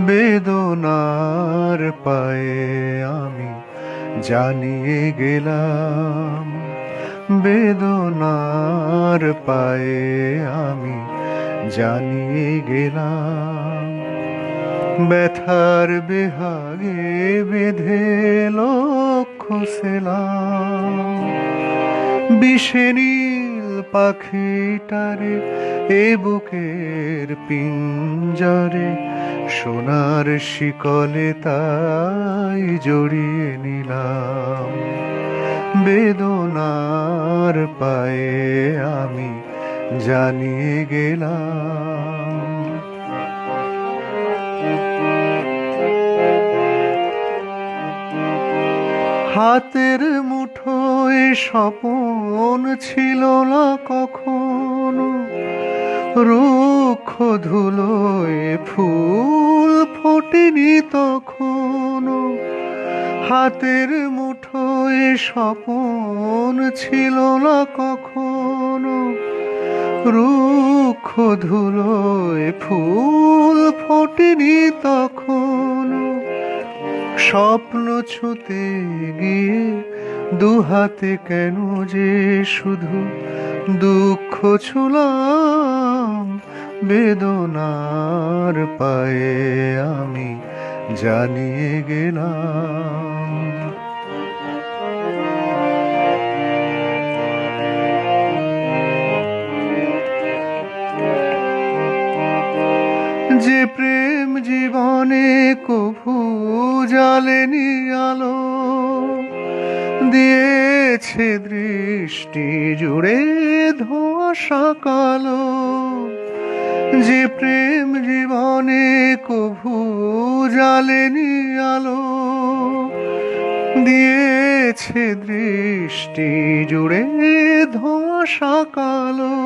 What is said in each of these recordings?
বেদনার পায়ে আমি জানিয়ে গেলাম, বেদনার পায়ে আমি জানিয়ে গেলাম। ব্যথার বেহাগে বেঁধে লক্ষ্য সেলাম, বিষে নীল পাখিটারে এ বুকের পিঞ্জরে সোনার শিকলে তাই জড়িয়ে নিলাম। বেদনার পায়ে আমি জানিয়ে গেলাম। হাতের মুঠোয় স্বপন ছিল না কখনো, রুক্ষ ধুলোয় ফুল ফোটেনি তখনো। হাতের মুঠোয় স্বপন ছিল না কখনো, রুক্ষ ধুলোয় ফুল ফোটেনি তখনো। স্বপ্ন ছুঁতে গিয়ে দুহাতে কেন যে শুধু দুঃখ ছুলাম। বেদনার পায়ে আমি জানিয়ে গেলাম। যে প্রেম জীবনে কভু জ্বালেনি আলো, দিয়েছে দৃষ্টি জুড়ে ধোঁয়াশা কালো। যে প্রেম জীবনে কভু জ্বালেনি আলো, দিয়েছে দৃষ্টি জুড়ে ধোঁয়াশা কালো।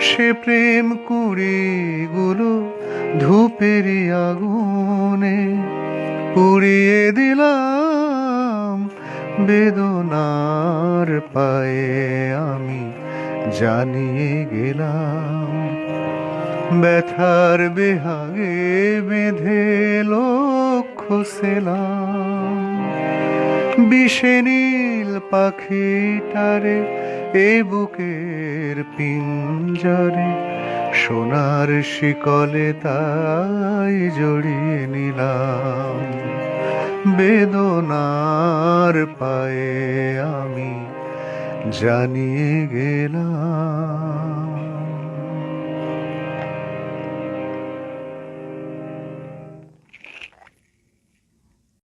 সে প্রেম কুড়িগুলো ধূপেরই আগুনে পুড়িয়ে দিলাম। বেদনার পায়ে আমি জানিয়ে গেলাম, ব্যথার বেহাগে বেঁধে লক্ষ্য সেলাম। বিষে নীল পাখিটারে এ বুকের পিঞ্জরে সোনার শিকলে তাই জড়িয়ে নিলাম। বেদনার পায়ে আমি জানিয়ে গেলাম।